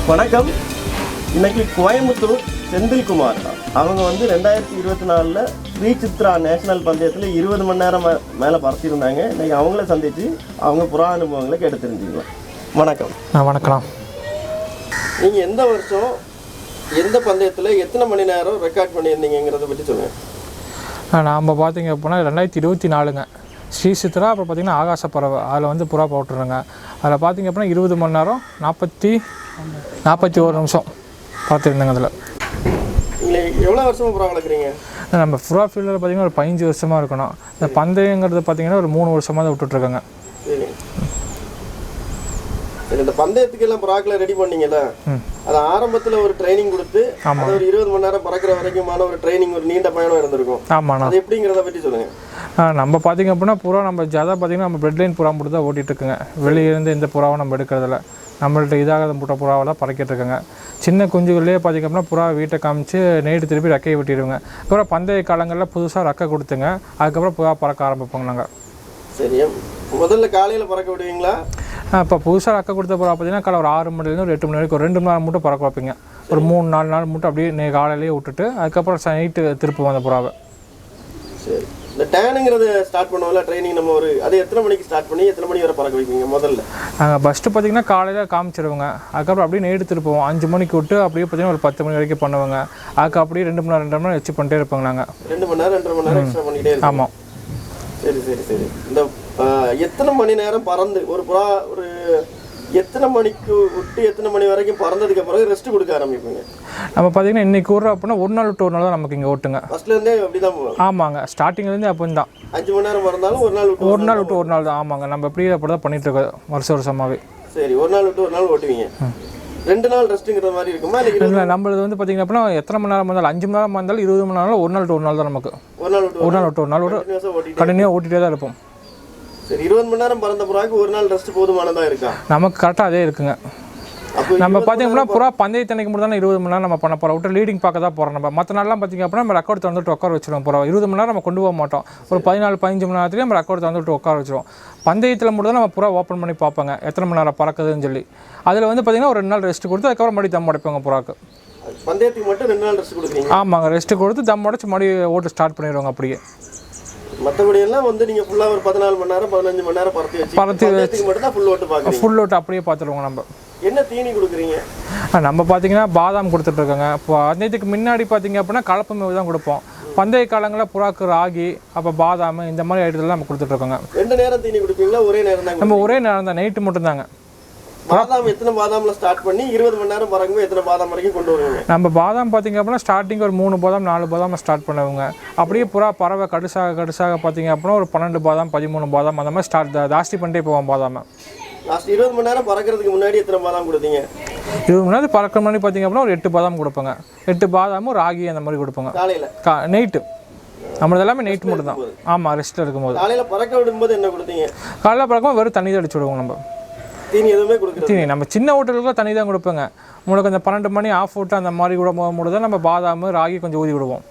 வணக்கம். இன்னைக்கு கோயம்புத்தூர் செந்தில்குமார் அவங்க வந்து 2024 ஸ்ரீ சித்ரா நேஷனல் பந்தயத்தில் 20 மணி நேரம் மேலே பறத்திருந்தாங்க. இன்னைக்கு அவங்கள சந்தித்து அவங்க புறா அனுபவங்களை கேட்டு தெரிஞ்சுக்கலாம். வணக்கம். வணக்கம். நீங்கள் எந்த வருஷம் எந்த பந்தயத்தில் எத்தனை மணி நேரம் ரெக்கார்ட் பண்ணியிருந்தீங்கிறத பற்றி சொல்லுங்கள். நாம் பார்த்தீங்க அப்படின்னா 2024ங்க ஸ்ரீ சித்ரா, அப்புறம் பார்த்திங்கன்னா ஆகாச பறவை, அதில் வந்து புறா போட்டுருங்க. அதில் பார்த்திங்க அப்படின்னா 20 மணி நேரம் 41 நிமிஷம் பார்த்துருந்தேங்க. அதில் எவ்வளோ வருஷமாக புறா வளர்க்குறீங்க? நம்ம புறா ஃபீல்டில் பார்த்திங்கன்னா ஒரு 15 வருஷமாக இருக்கணும். இந்த பந்தயங்கிறது பார்த்திங்கன்னா ஒரு 3 வருஷமாக தான் விட்டுட்ருக்கேங்க. சரி, இந்த பந்தயத்துக்கு எல்லாம் புறாக்களை ரெடி பண்ணீங்கல்ல, அது ஆரம்பத்தில் ஒரு ட்ரைனிங் கொடுத்து அது ஒரு 20 மணி நேரம் பறக்கிற வரைக்குமான ஒரு ட்ரைனிங், ஒரு நீண்ட பயணம் இருந்திருக்கும். ஆமாண்ணா, அது எப்படிங்கிறத பற்றி சொல்லுங்கள். நம்ம பார்த்திங்க அப்படின்னா புறா நம்ம ஜாதா பார்த்திங்கன்னா நம்ம பிரெட் லைன் புறா மட்டும் தான் ஓட்டிகிட்ருக்குங்க. வெளியிலேருந்து எந்த புறாவும் நம்ம எடுக்கிறதில்ல. நம்மள்ட்ட இதாகாத முட்டை புறாவெல்லாம் பறக்கிட்டுருக்குங்க. சின்ன குஞ்சுகள்லேயே பார்த்திங்க அப்படின்னா புறா வீட்டை காமிச்சு நைட்டு திருப்பி ரெக்கையை வெட்டிடுவோங்க. அப்புறம் பந்தய காலங்களில் புதுசாக ரெக்கை கொடுத்துங்க, அதுக்கப்புறம் புறா பறக்க ஆரம்பிப்போங்க நாங்கள். சரி, முதல்ல காலையில் பறக்க விடுவீங்களா? இப்போ புதுசாக ரெக்கை கொடுத்த புறா பார்த்திங்கன்னா காலை ஒரு 6 மணிலேருந்து ஒரு 8 மணி வரைக்கும் ஒரு 2 மணி நேரம் மட்டும் பறக்க வைப்பீங்க. ஒரு 3-4 நாள் மட்டும் அப்படியே காலையிலேயே விட்டுட்டு அதுக்கப்புறம் நைட்டு திருப்புவோம் அந்த புறாவை. சரி, இந்த டேனுங்கிறது ஸ்டார்ட் பண்ணுவோம்ல ட்ரைனிங், நம்ம ஒரு அது எத்தனை மணிக்கு ஸ்டார்ட் பண்ணி எத்தனை மணி வரை பறக்க வைப்பீங்க முதல்ல? நாங்கள் ஃபஸ்ட்டு பார்த்திங்கன்னா காலையில் காமிச்சிடுவோங்க. அதுக்கப்புறம் அப்படியே நைட்டு திருப்புவோம். 5 மணிக்கு விட்டு அப்படியே பார்த்திங்கன்னா ஒரு 10 மணி வரைக்கும் பண்ணுவாங்க. அதுக்கு அப்படியே 2 மணி நேரம் வச்சு பண்ணிட்டே இருப்பாங்க. நாங்கள் 2 மணி நேரம் 2.5 மணி நேரம் எக்ஸ்ட்ரா பண்ணிகிட்டே இருக்கோம். ஆமாம். சரி சரி சரி. இந்த எத்தனை மணி நேரம் பறந்து ஒரு புறா ஒரு எத்தனை மணிக்கு விட்டு எத்தனை மணி வரைக்கும் பறந்ததுக்கு பிறகு ரெஸ்ட் கொடுக்க ஆரம்பிப்பீங்க? நம்ம பார்த்தீங்கன்னா இன்றைக்கி விட்றோம் அப்படின்னா ஒரு நாள் விட்டு ஒரு நாள் தான் நமக்கு இங்கே ஓட்டுங்க. ஃபஸ்ட்லேருந்தே அப்படி தான் போவோம். ஆமாங்க, ஸ்டார்டிங்லேருந்து அப்போ தான் 5 மணி நேரம் பறந்தாலும் ஒரு நாள் விட்டு ஒரு நாள் தான். ஆமாங்க, நம்ம எப்படி அப்படி தான் பண்ணிகிட்ருக்கோம் வருஷமாகவே. சரி, ஒரு நாள் விட்டு ஒரு நாள் ஓட்டுவீங்க. 2 நாள் ரெஸ்ட்டுங்கிற மாதிரி இருக்குமா? இல்லை, நம்மளது வந்து பார்த்திங்க அப்படின்னா எத்தனை மணி நேரம் இருந்தாலும் 5 மணி நேரம் இருந்தாலும் 20 மணி நேரம் ஒரு நாள் விட்டு ஒரு நாள் தான் நமக்கு. ஒரு நாள் விட்டு ஒரு நாள் கண்டினியூவாக ஓட்டிகிட்டே தான் இருப்போம். சரி, 20 மணி நேரம் பறந்த புறாக்கு ஒரு நாள் ரெஸ்ட் போதுமானதாக இருக்கா? நமக்கு கரெக்டாக அதே இருக்குங்க. நம்ம பார்த்திங்கன்னா புறா பந்தயத்தன்னைக்கு மட்டும் தான் 20 மணி நேரம் நம்ம பண்ண போகிறோம். விட்டு லீடிங் பார்க்க தான் போகிறோம். நம்ம மற்ற நாள்லாம் பார்த்திங்க அப்படின்னா நம்ம ரெக்கார்ட் வந்துட்டு உட்கார வச்சுருவோம். புறா 20 மணி நேரம் நம்ம கொண்டு போக மாட்டோம். ஒரு 14-15 மணி நேரத்துலேயே நம்ம ரெக்கார்ட் வந்துட்டு உட்கார வச்சுருவோம். பந்தயத்தில் மட்டும் தான் நம்ம புறா ஓப்பன் பண்ணி பார்ப்பாங்க எத்தனை மணி நேரம் பறக்குதுன்னு சொல்லி. அதில் வந்து பார்த்திங்கன்னா ஒரு 2 நாள் ரெஸ்ட் கொடுத்து அதுக்கப்புறம் மறுபடியும் தம் உடைப்பாங்க புறாக்கு. பந்தயத்துக்கு மட்டும் 2 நாள் ரெஸ்ட் கொடுக்குறீங்க? ஆமாங்க, ரெஸ்ட்டு கொடுத்து தம் உடைச்சு மறுபடியும் ஓட்டு ஸ்டார்ட் பண்ணிடுவாங்க. அப்படியே மற்றபடியெல்லாம் வந்து நீங்கள் ஃபுல்லாக ஒரு 14 மணி நேரம் 15 மணி நேரம் பறத்தி வச்சு மட்டும் தான் ஃபுல் ஓட்டு பார்க்குறீங்க? ஃபுல் ஓட்டு அப்படியே பார்த்துருவோங்க. நம்ம என்ன தீனி கொடுக்குறீங்க? நம்ம பார்த்திங்கன்னா பாதாம் கொடுத்துட்ருக்கோங்க. இப்போ பந்தயத்துக்கு முன்னாடி பார்த்திங்க அப்படின்னா கலப்பு மேவு தான் கொடுப்போம். பந்தய காலங்களில் புறாக்கு ராகி, அப்போ பாதாம், இந்த மாதிரி ஐட்டத்தில் நம்ம கொடுத்துட்ருக்கோங்க. 2 நேரம் தீனி கொடுப்பீங்களா? ஒரே நேரம் தான்? நம்ம ஒரே நேரம் தான், நைட்டு மட்டும்தாங்க. பாதாம் எத்தனை பாதாமில் ஸ்டார்ட் பண்ணி 20 மணி நேரம் பறக்கும்போது எத்தனை பாதாம் வரைக்கும் கொண்டு வருவாங்க? நம்ம பாதாம் பார்த்திங்க அப்படின்னா ஸ்டார்டிங் ஒரு 3 பாதாம் 4 பாதாம் ஸ்டார்ட் பண்ணுவாங்க. அப்படியே புறா பறவை கடுசாக பார்த்திங்க அப்படின்னா ஒரு 12 பாதாம் 13 பாதாம் அந்த மாதிரி ஜாஸ்தி பண்ணிட்டே போவோம் பாதாமை. லாஸ்ட் 20 மணி நேரம் பறக்கிறதுக்கு முன்னாடி எத்தனை பாதாம் கொடுத்தீங்க? 20 மணி நேரம் பறக்கிற மாதிரி பார்த்திங்க அப்படின்னா ஒரு 8 பாதாம் கொடுப்போங்க. 8 பாதாமும் ராகி அந்த மாதிரி கொடுப்போங்க. காலையில் நைட்டு நம்மளது எல்லாமே நைட்டு மட்டும் தான். ஆமாம், ரெஸ்ட்டில் இருக்கும்போது. காலையில் பறக்க விடும்போது என்ன கொடுத்தீங்க? காலையில் பறக்கும்போது வெறும் தண்ணி தான் அடிச்சு விடுவோம். நம்ம தீனி எதுவுமே கொடுக்குறது? தீனி நம்ம சின்ன ஹோட்டலுக்குலாம் தண்ணி தான் கொடுப்போங்க. உங்களுக்கு அந்த 12 மணி ஆஃப் விட்டு அந்த மாதிரி விட போது தான் நம்ம பாதாம் ராகி கொஞ்சம் ஊதி விடுவோம்.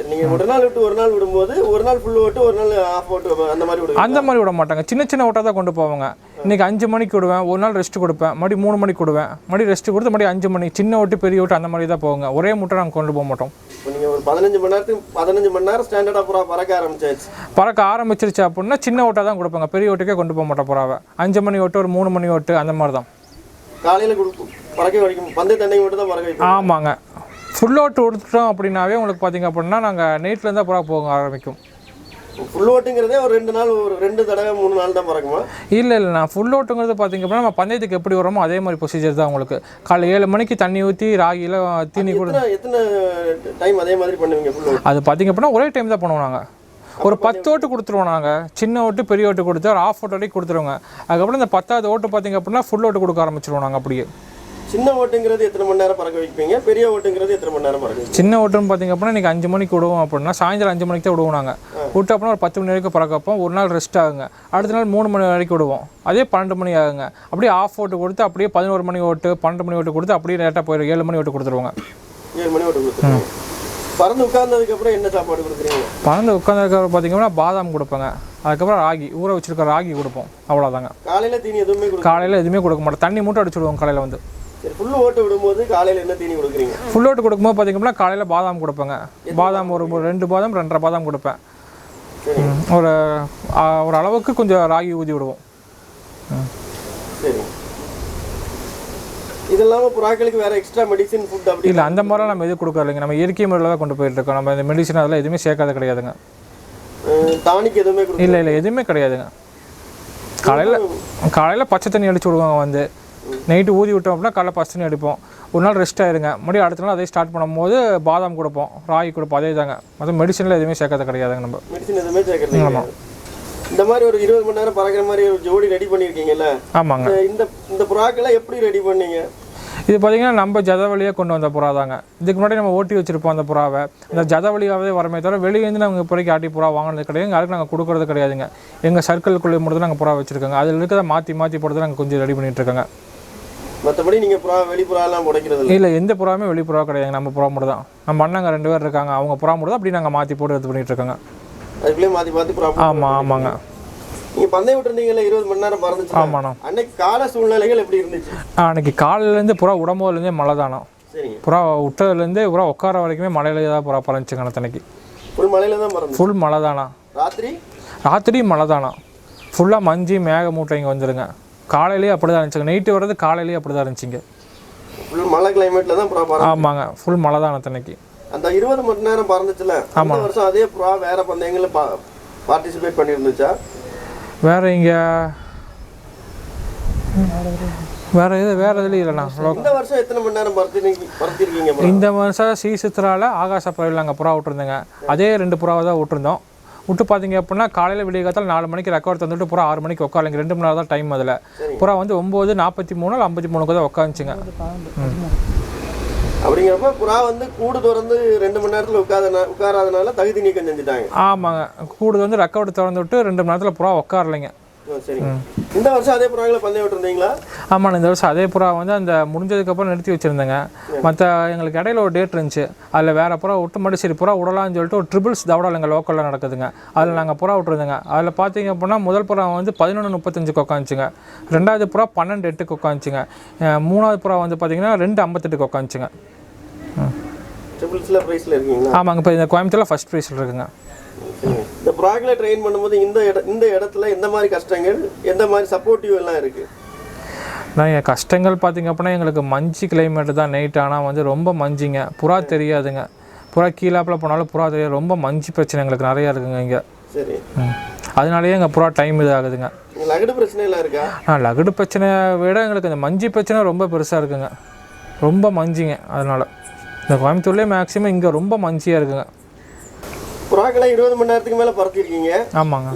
நீங்கள் ஒரு நாள் விட்டு ஒரு நாள் விடும்போது ஒரு நாள் ஃபுல் ஓட்டு ஒரு நாள் ஆஃப் ஓட்டு அந்த மாதிரி விடுவோம்? அந்த மாதிரி விட மாட்டாங்க, சின்ன ஓட்டாக தான் கொண்டு போவாங்க. இன்றைக்கி 5 மணிக்கு விடுவேன், ஒரு நாள் ரெஸ்ட்டு கொடுப்பேன், மறுபடியும் 3 மணிக்கு விடுவேன், மறுபடியும் ரெஸ்ட்டு கொடுத்து மறுபடியும் 5 மணி, சின்ன ஓட்டு பெரிய ஓட்டு அந்த மாதிரி தான் போவாங்க. ஒரே முட்டை நாங்கள் கொண்டு போக மாட்டோம். இப்போ நீங்கள் ஒரு 15 மணி நேரம் ஸ்டாண்டர்டாக புறா பறக்க ஆரம்பிச்சிருச்சு அப்படின்னா சின்ன ஓட்டாக தான் கொடுப்பாங்க, பெரிய ஓட்டுக்கே கொண்டு போக மாட்டோம் புறாவை. 5 மணி ஓட்டு, ஒரு 3 மணி ஓட்டு அந்த மாதிரி தான். காலையில் பறக்க வரைக்கும் பந்தய தண்ணி மட்டும் தான் பறக்க வைக்கும்? ஆமாங்க, ஃபுல் ஓட்டு கொடுத்துட்டோம் அப்படின்னாவே உங்களுக்கு பார்த்திங்க அப்படின்னா நாங்கள் நைட்லேருந்து தான் புறா போக ஆரம்பிக்கும். ஃபுல் ஓட்டுங்கிறதே ஒரு 2 நாள், ஒரு 2 தடவை 3 நாள் தான் பறக்குமா? இல்லை, நான் ஃபுல் ஓட்டுங்கிறது பார்த்திங்க அப்படின்னா நம்ம பந்தயத்துக்கு எப்படி வரோமோ அதே மாதிரி ப்ரொசீஜர் தான் உங்களுக்கு. காலை 7 மணிக்கு தண்ணி ஊற்றி ராகியில் தீனி கூட. எத்தனை டைம் அதே மாதிரி பண்ணுவீங்க ஃபுல் ஓட்டு? அது பார்த்திங்க அப்படின்னா ஒரே டைம் தான் பண்ணுவோம். நாங்கள் ஒரு 10 ஓட்டு கொடுத்துருவோம். நாங்கள் சின்ன ஓட்டு பெரிய ஓட்டு கொடுத்து ஒரு ஆஃப் ஓட்டு வரைக்கும் கொடுத்துருவோங்க. அதுக்கப்புறம் இந்த 10வது ஓட்டு பார்த்திங்க அப்படின்னா ஃபுல் ஓட்டு கொடுக்க ஆரம்பிச்சிருவோம் நாங்கள். அப்படியே சின்ன ஓட்டுங்கிறது எத்தனை மணி நேரம் பறக்க வைப்பீங்க? பெரிய ஓட்டுங்கிறது எத்தனை மணி நேரம் பறக்க வைப்பீங்க? சின்ன ஓட்டுன்னு பார்த்திங்க அப்படின்னா இன்றைக்கி 5 மணிக்கு விடுவோம் அப்படின்னா சாயந்தரம் 5 மணிக்கு தான் விடுவோம். நாங்கள் விட்டு அப்படின்னா ஒரு 10 மணி வரைக்கும் பறக்க வைப்போம். ஒரு நாள் ரெஸ்ட் ஆகுங்க. அடுத்த நாள் 3 மணி வரைக்கும் விடுவோம். அதே 12 மணி ஆகுங்க. அப்படியே ஆஃப் ஓட்டு கொடுத்து அப்படியே 11 மணி ஓட்டு 12 மணி ஓட்டு கொடுத்து அப்படியே லேட்டாக போயிடும். 7 மணி ஓட்டு கொடுத்துருவாங்க. 7 மணி ஓட்டு கொடுத்துருவோம். பறந்து உட்கார்ந்ததுக்கப்புறம் என்ன சாப்பாடு கொடுக்குறீங்க? பறந்து உட்கார்ந்ததுக்கப்புறம் பார்த்திங்கன்னா பாதாம் கொடுப்பேங்க. அதுக்கப்புறம் ராகி, ஊற வச்சுருக்க ராகி கொடுப்போம். அவ்வளோதாங்க. காலையில் தீனி எதுவுமே காலையில் எதுவுமே கொடுக்க மாட்டோம். தண்ணி மட்டும் அடிச்சுடுவோம் காலையில் வந்து. சரி, ஃபுல்லு ஓட்டு விடும்போது காலையில் என்ன தீனி கொடுக்குறீங்க? ஃபுல் ஓட்டு கொடுக்கும்போது பார்த்தீங்கன்னா காலையில் பாதாம் கொடுப்பேங்க. பாதாம் ஒரு 2 பாதாம் 2.5 பாதாம் கொடுப்பேன். ஒரு ஒரு அளவுக்கு கொஞ்சம் ராகி ஊதி விடுவோம். சரி, இது இல்லாமல் புறாக்களுக்கு வேறு எக்ஸ்ட்ரா மெடிசின் ஃபுட் அப்படி இல்லை, அந்த மாதிரிலாம் நம்ம எதுவும் கொடுக்கறதில்லைங்க. நம்ம இயற்கை முறையில் தான் கொண்டு போயிட்டு இருக்கோம். நம்ம இந்த மெடிசன் அதெல்லாம் எதுவுமே சேர்க்காத கிடையாதுங்க. டானிக் எதுவுமே இல்லை எதுவுமே கிடையாதுங்க. காலையில் பச்சை தண்ணி அடிச்சு விடுவாங்க. வந்து நைட்டு ஊதி விட்டோம் அப்படின்னா காலைல பச்சை தண்ணி அடிப்போம். ஒரு நாள் ரெஸ்ட் ஆயிருங்க. மறுபடியும் அடுத்த நாள் அதே ஸ்டார்ட் பண்ணும்போது பாதாம் கொடுப்போம், ராகி கொடுப்போம். அதே தாங்க. மற்ற மெடிசனில் எதுவுமே சேர்க்காத கிடையாதுங்க. நம்ம மெடிசன் எதுவுமே சேர்க்கறது. ஆமாம். இந்த மாதிரி ஒரு 20 மணி நேரம் பறக்கிற மாதிரி ஒரு ஜோடி ரெடி பண்ணியிருக்கீங்கல்ல? ஆமாங்க. இந்த புறாக்களை எப்படி ரெடி பண்ணீங்க? இது பார்த்தீங்கன்னா நம்ம ஜத வழியாக கொண்டு வந்த புறா தாங்க. இதுக்கு முன்னாடி நம்ம ஓட்டி வச்சுருப்போம் அந்த புறாவை. இந்த ஜத வழியாகவே வரமே தவிர வெளியேருந்து நாங்கள் இப்போதைக்கு ஆட்டி புறா வாங்கினது கிடையாது. அதுக்கு நாங்கள் கொடுக்குறது கிடையாதுங்க. எங்கள் சர்க்கிள்குள்ளே மட்டும் நாங்கள் புறா வச்சுருக்கோங்க. அதில் இருக்கிறத மாற்றி போட்டு நாங்கள் கொஞ்சம் ரெடி பண்ணிகிட்ருக்கோங்க. மற்றபடி நீங்கள் புறா வெளிப்புறாலாம் உடைக்கிறது இல்லை, எந்த புறாவுமே வெளிப்புறா கிடையாதுங்க. நம்ம புறா மட்டும் தான். நம்ம அண்ணங்க 2 பேர் இருக்காங்க, அவங்க புறா மட்டும் தான் அப்படி நாங்கள் மாற்றி போட்டு இது பண்ணிகிட்ருக்கோங்க. அதுக்குள்ளே மாற்றி புறா. ஆமாங்க. நீங்கள் பந்தயம் விட்டுருந்தீங்களா? 20 மணி நேரம் பறந்துச்சு. ஆமாண்ணா. அன்னைக்கு கால சூழ்நிலைகள் எப்படி இருந்துச்சு? அன்னைக்கு காலையிலேருந்து புறா உடம்போதுலேருந்தே மழை தானோ. சரிங்க. புறா விட்டதுலேருந்தே புறா உட்கார வரைக்குமே மழையில தான் புறா பறந்துச்சுங்க. அன்னைக்கு ஃபுல் மழையில தான் பறந்து. ஃபுல் மழை தானா. ராத்திரி மழை தானா. ஃபுல்லாக மஞ்சி மேக மூட்டை இங்கே வந்துடுங்க. காலையிலேயே அப்படி தான் இருந்துச்சுங்க. நைட்டு வர்றது காலையிலேயே அப்படி தான் இருந்துச்சுங்க. ஃபுல் மழை கிளைமேட்டில் தான் புறா பறந்து. ஆமாங்க, ஃபுல் மழை தானே அன்னைக்கு. அந்த 20 மணி நேரம் பறந்துச்சுல, அந்த வருஷம் அதே புறா வேற பந்தயங்களில் பார்ட்டிசிபேட் பண்ணியிருந்துச்சா? வேறு இங்கே வேறு எதுலையும் இல்லைண்ணா. இந்த வருஷம் எத்தனை மணி நேரம் பறந்துருக்கீங்க? இந்த வருஷம் சித்ராவில் ஆகாச பறவையில் நாங்கள் புறா விட்டுருந்தோங்க. அதே 2 புறாவை தான் விட்டுருந்தோம். விட்டு பார்த்தீங்க அப்படின்னா காலையில் விடிய காத்தால் 4 மணிக்கு ரெக்கார்ட் தந்துட்டு புறா 6 மணிக்கு உட்காருங்க. 2 மணி நேரம் தான் டைம். அதில் புறா வந்து 9:43 53 தான் உட்காந்துச்சுங்க. அப்படிங்கிறப்ப புறா வந்து கூடு திறந்து 2 மணி நேரத்தில் உட்காராதனால தகுதி நீக்கம் செஞ்சுட்டாங்க. ஆமாங்க, கூடு வந்து ரெக்கார்டு திறந்து விட்டு 2 மணி நேரத்தில் புறா உட்காரலைங்க. சரி, இந்த வருஷம் அதே புறாங்களை பந்தயம் விட்டுருந்தீங்களா? ஆமாண்ணா, இந்த வருஷம் அதே புறா வந்து அந்த முடிஞ்சதுக்கப்புறம் நிறுத்தி வச்சுருந்தேங்க. மற்ற எங்களுக்கு இடையில ஒரு டேட் இருந்துச்சு. அதில் வேறு புறா விட்டு மட்டும் சரி புறா விடலான்னு சொல்லிட்டு ஒரு ட்ரிபிள்ஸ் தவடால் எங்கள் லோக்கலில் நடக்குதுங்க. அதில் நாங்கள் புறா விட்டுருந்தோங்க. அதில் பார்த்தீங்க அப்படின்னா முதல் புறா வந்து 11:35 உட்காந்துச்சுங்க. 2வது புறா 12:08 உட்காந்துச்சுங்க. 3வது புறா வந்து பார்த்தீங்கன்னா 2:58 உட்காந்துச்சுங்க. ட்ரிபிள்ஸில் ப்ரைஸில் இருக்கீங்களா? ஆமாங்க, இப்போ இந்த கோயம்புத்தூரில் ஃபஸ்ட் ப்ரைஸில் இருக்குங்க. இந்த புறாக்களை ட்ரெயின் பண்ணும்போது இந்த இடத்துல எந்த மாதிரி கஷ்டங்கள், எந்த மாதிரி சப்போர்ட்டிவ் எல்லாம் இருக்குது? நான் என் கஷ்டங்கள் பார்த்திங்க அப்படின்னா எங்களுக்கு மஞ்சு கிளைமேட்டு தான். நைட் ஆனால் வந்து ரொம்ப மஞ்சுங்க. புறா தெரியாதுங்க. புறா கீழாப்பில் போனாலும் புறா தெரியாது. ரொம்ப மஞ்சு பிரச்சனை எங்களுக்கு நிறையா இருக்குங்க இங்கே. சரி, அதனாலேயே எங்கள் புறா டைம் இதாகுதுங்க. லகுடு பிரச்சனை எல்லாம் இருக்கா? லகுடு பிரச்சனையை விட எங்களுக்கு இந்த மஞ்சு பிரச்சனை ரொம்ப பெருசாக இருக்குங்க. ரொம்ப மஞ்சுங்க. அதனால் இந்த கோயம்புத்தூர்லேயே மேக்ஸிமம் இங்கே ரொம்ப மஞ்சியாக இருக்குங்க. புறாக்களை 20 மணி நேரத்துக்கு மேலே பறத்திருக்கீங்க. ஆமாங்க.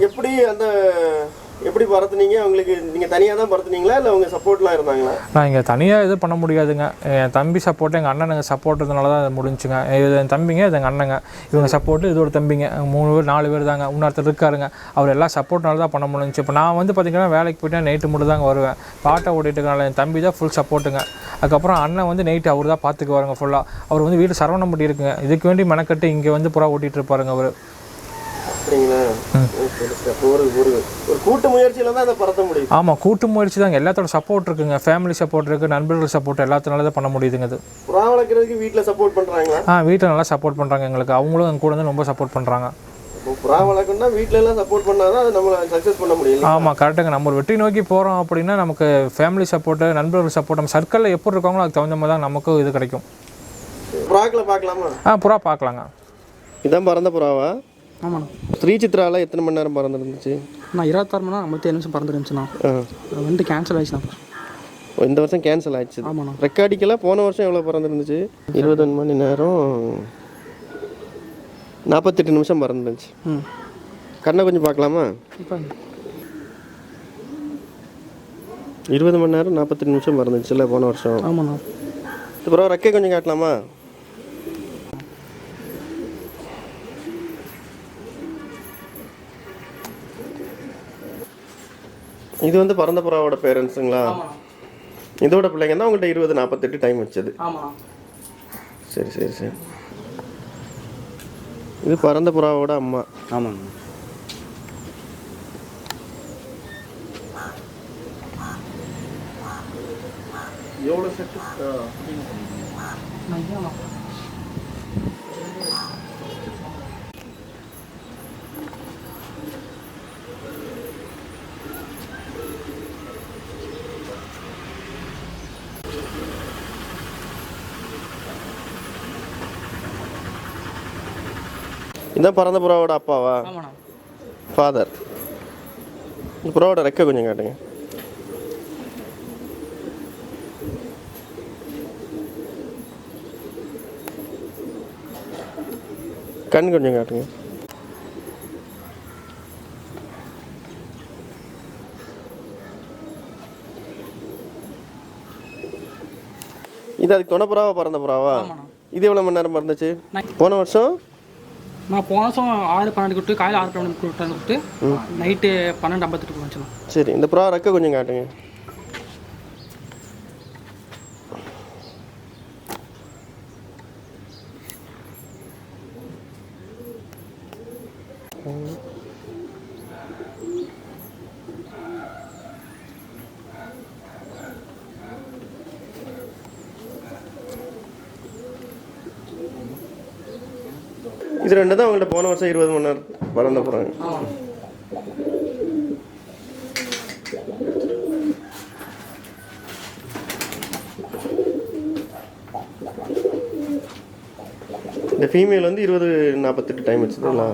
எப்படி பறத்துனீங்க? உங்களுக்கு நீங்கள் தனியாக தான் பறத்துனீங்களா இல்லை உங்கள் சப்போர்ட்லாம் இருந்தாங்களா? நான் இங்கே தனியாக இது பண்ண முடியாதுங்க. என் தம்பி சப்போர்ட்டு, எங்கள் அண்ணனுங்க சப்போர்ட் இருந்தனால தான் அது முடிஞ்சுங்க. இது என் தம்பிங்க, இது எங்கள் அண்ணங்க, இவங்க சப்போர்ட்டு, இதோட தம்பிங்க 3 பேர் 4 பேர் தாங்க. இன்னொருத்தர் இருக்காருங்க, அவர் எல்லாம் சப்போர்ட்னால தான் பண்ண முடிஞ்சிச்சு. இப்போ நான் வந்து பார்த்திங்கன்னா வேலைக்கு போய்ட்டு நைட்டு மட்டும் தாங்க வருவேன். பாட்டை ஓட்டிட்டுனால என் தம்பி தான் ஃபுல் சப்போர்ட்டுங்க. அதுக்கப்புறம் அண்ணன் வந்து நைட்டு அவர் தான் பார்த்துக்குவாருங்க ஃபுல்லாக. அவர் வந்து வீட்டு சரவணம்பட்டி இருக்குங்க. இதுக்கு வேண்டி மெனக்கட்டு இங்கே வந்து புறா ஓட்டிகிட்டு இருப்பாருங்க அவர். அப்படிங்களா? ஒரு கூட்டு முயற்சியில் தான் அதை பறத்த முடியும். ஆமாம், கூட்டு முயற்சி தாங்க. எல்லாத்தோட சப்போர்ட் இருக்குங்க. ஃபேமிலி சப்போர்ட் இருக்குது, நண்பர்கள் சப்போர்ட், எல்லாத்தினால தான் பண்ண முடியுதுங்க. அது புறா வளர்க்குறதுக்கு வீட்டில் சப்போர்ட் பண்ணுறாங்களா? வீட்டில் நல்லா சப்போர்ட் பண்ணுறாங்க எங்களுக்கு. அவங்களும் எங்கள் கூட வந்து ரொம்ப சப்போர்ட் பண்ணுறாங்க. புறா வளர்க்கணும்னா வீட்டில் எல்லாம் சப்போர்ட் பண்ணால் தான் அது நம்மளை சக்ஸஸ் பண்ண முடியும். ஆமாம், கரெக்டுங்க. நம்ம ஒரு வெற்றி நோக்கி போகிறோம் அப்படின்னா நமக்கு ஃபேமிலி சப்போர்ட்டு, நண்பர்கள் சப்போர்ட், நம்ம சர்க்கிளில் எப்படி இருக்காங்களோ அதுக்கு தகுந்த மாதிரி தான் நமக்கும் இது கிடைக்கும். புறாக்களை பார்க்கலாமா? புறா பார்க்கலாங்க. இதான் பறந்த புறாவா? ஆமாண்ணா. ஸ்ரீசித்ராவில் எத்தனை மணி நேரம் பறந்துருந்துச்சு? நான் 26 மணி நேரம் 57 நிமிஷம் பறந்துருந்துச்சுண்ணா. வந்து கேன்சல் ஆயிடுச்சுண்ணா. இந்த வருஷம் கேன்சல் ஆயிடுச்சு. ஆமாண்ணா. ரெக்கார்டிக்கெல்லாம் போன வருஷம் எவ்வளோ பறந்துருந்துச்சு? 20 மணி நேரம் 48 நிமிஷம் பறந்துருந்துச்சு. கண்ணை கொஞ்சம் பார்க்கலாமா? இப்போ 20 மணி நேரம் 48 நிமிஷம் பறந்துச்சுல்ல போன வருஷம்? ஆமாண்ணா. அப்புறம் ரெக்கை கொஞ்சம் காட்டலாமா? இது வந்து பறந்த புறாவோட பேரண்ட்ஸுங்களா? இதோட பிள்ளைங்க தான் உங்கள்கிட்ட 20:48 டைம் வச்சது. சரி சரி சரி. இது பறந்த புறாவோட அம்மா. ஆமாங்க. எவ்வளோ செட்டு இதான் பறந்த புறாவோட அப்பாவா? ஆமாண்ணா. ஃபாதர். இந்த புறாவோட ரெக்கை கொஞ்சம் காட்டுங்க. கண் கொஞ்சம் காட்டுங்க. இது அதுக்கு துணை புறாவா பறந்த புறாவா? இது எவ்வளோ மணி நேரம் பறந்துச்சு போன வருஷம்? நான் போன வருஷம் 6:12 விட்டு காலையில் 6:12 விட்டு நைட்டு 12:58 வந்துச்சுண்ணா. சரி, இந்த புறா ரெக்கை கொஞ்சம் காட்டுங்க. இது ரெண்டு தான் உங்கள்கிட்ட போன வருஷம் 20 மணி நேரம் பறந்த போகிறாங்க. இந்த ஃபீமேல் வந்து 20:48 டைம் வச்சுதுங்களா?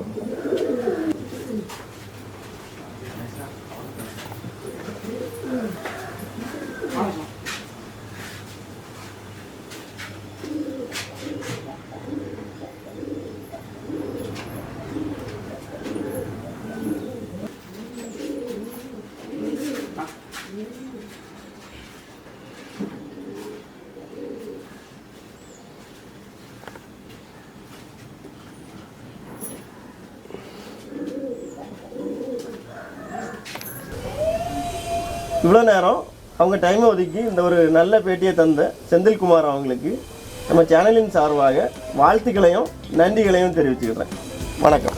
இவ்வளோ நேரம் அவங்க டைமை ஒதுக்கி இந்த ஒரு நல்ல பேட்டியை தந்த செந்தில்குமார் அவங்களுக்கு நம்ம சேனலின் சார்பாக வாழ்த்துக்களையும் நன்றிகளையும் தெரிவிச்சுக்கிறேன். வணக்கம்.